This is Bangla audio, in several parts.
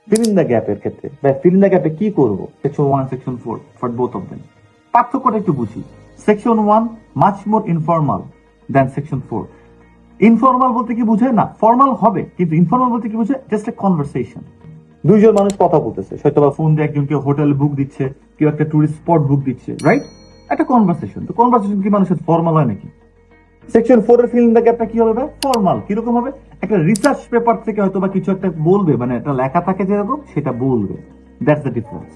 ফিল ইন দ্য গ্যাপের ক্ষেত্রে ফিল ইন দ্য গ্যাপে কি করব, section 1 section 4 for both of them. পার্থক্যটা একটু বুঝি। Section 1 much more informal than section 4। Informal বলতে কি বুঝায়, না ফর্মাল হবে, কিন্তু ইনফর্মাল বলতে কি বুঝায়, জাস্ট এ কনভারসেশন। দুইজন মানুষ কথা বলতেছে, হয়তো বা ফোন দিয়ে একজন কেউ হোটেল বুক দিচ্ছে, কেউ একটা টুরিস্ট স্পট বুক দিচ্ছে, রাইট? একটা কনভারসেশন। তো কনভারসেশন কি মানুষের ফর্মাল হয় নাকি? সেকশন 4 এর ফিল ইন দ্য গ্যাপটা কি হবে? ফর্মাল। কিরকম হবে? একটা রিসার্চ পেপার থেকে হয়তো বা কিছু একটা বলবে, মানে একটা লেখা থাকে যেরকম সেটা বলবে। That's the difference.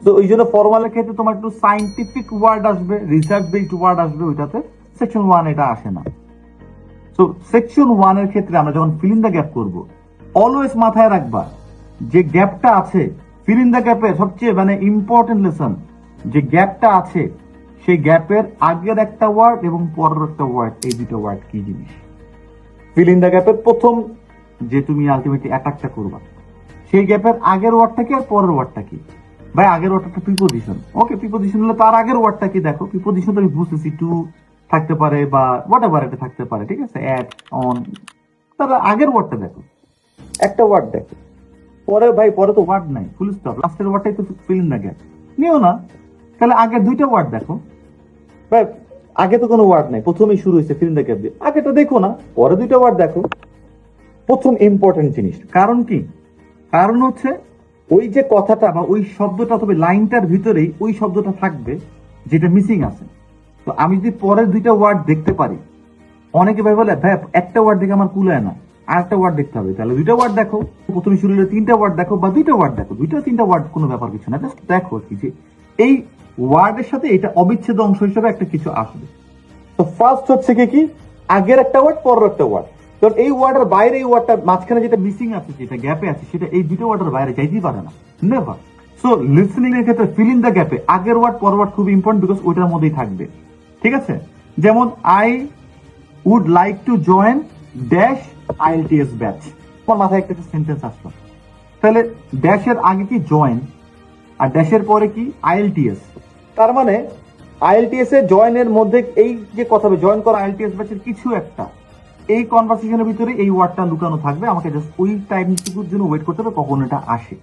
তো ওই জন্য ফর্মালের ক্ষেত্রে তোমার একটু সাইন্টিফিক ওয়ার্ড আসবে, রিসার্চ বেসড ওয়ার্ড আসবে, ওইটাতে সেকশন 1 এটা আসে না। সো সেকশন 1 এর ক্ষেত্রে আমরা যখন ফিল ইন দ্য গ্যাপ করব, অলওয়েজ মাথায় রাখবা যে গ্যাপটা আছে, ফিল ইন দ্য গ্যাপের সবচেয়ে মানে ইম্পর্টেন্ট লেসন, যে গ্যাপটা আছে সেই গ্যাপের আগের একটা ওয়ার্ড এবং পরের একটা ওয়ার্ড, এই দুটো ওয়ার্ড কি জিনিস। ফিল ইন দ্য গ্যাপের প্রথম যে তুমি আলটিমেটলি অ্যাটাকটা করবা, সেই গ্যাপের আগের ওয়ার্ডটা কি আর পরের ওয়ার্ডটা কি। ভাই আগের ওয়ার্ডটা প্রিপোজিশন, ওকে প্রিপোজিশন হলে তার আগের ওয়ার্ডটা কি দেখো। প্রিপোজিশন তো আমি বুঝতেছি, টু থাকতে পারে বা হোয়াট এভার এটা থাকতে পারে, ঠিক আছে, অ্যাট, অন, তার আগের ওয়ার্ডটা দেখো, একটা ওয়ার্ড দেখো। পরে ভাই পরে তো ওয়ার্ড নাই, ফুল স্টপ, লাস্টের ওয়ার্ডটাই তো ফিল ইন দ্য গ্যাপ। নিও না, তাহলে আগে দুইটা ওয়ার্ড দেখো। ভাই আগে তো কোনো ওয়ার্ড নাই, প্রথমেই শুরু হয়েছে ফিল ইন দ্য গ্যাপ দিয়ে, আগেটা দেখো না, পরে দুইটা ওয়ার্ড দেখো। প্রথম ইম্পর্টেন্ট জিনিস, কারণ কি? কারণ হচ্ছে ওই যে কথাটা বা ওই শব্দটা, তবে লাইনটার ভিতরেই ওই শব্দটা থাকবে যেটা মিসিং আছে। তো আমি যদি পরের দুইটা ওয়ার্ড দেখতে পারি, অনেকে ভাই বলে ভাই একটা ওয়ার্ড দেখে আমার কুলায় না, আর একটা ওয়ার্ড দেখতে হবে, তাহলে দুইটা ওয়ার্ড দেখো। প্রথমে শুরু হলে তিনটা ওয়ার্ড দেখো বা দুইটা ওয়ার্ড দেখো, দুইটা তিনটা ওয়ার্ড কোনো ব্যাপার কিছু না, জাস্ট দেখো কি যে এই ওয়ার্ডের সাথে এটা অবিচ্ছেদ্য অংশ হিসেবে একটা কিছু আসবে। তো ফার্স্ট হচ্ছে কি আগের একটা ওয়ার্ড পরের একটা ওয়ার্ড। কারণ এই ওয়ার্ডের বাইরে এই ওয়ার্ডটা মাঝখানে যেটা মিসিং আছে, যেটা গ্যাপে আছে, সেটা এই দুটো ওয়ার্ডের বাইরে যাইতেই পারে না, নেভার। সো লিসনিং এর ক্ষেত্রে ফিল ইন দ্য গ্যাপে আগের ওয়ার্ড পরের ওয়ার্ড খুব ইম্পর্টেন্ট, বিকজ ওইটার মধ্যেই থাকবে। ঠিক আছে, যেমন I would like to join dash IELTS batch, তোমার মাথায় একটা সেন্টেন্স আসলো, তাহলে ড্যাশের আগে কি জয়েন, আর ড্যাশের পরে কি আইএলটিএস। তার মানে আইএলটিএস এ জয়েনের মধ্যে এই যে কথা হবে, জয়েন করা আইএলটিএস ব্যাচের কিছু একটা, এই কনভারসেশনের ভিতরে এই ওয়ার্ডটা লুকানো থাকবে। আমাকে জাস্ট ওই টাইমটুকুর জন্য ওয়েট করতে হবে কখন এটা আসে।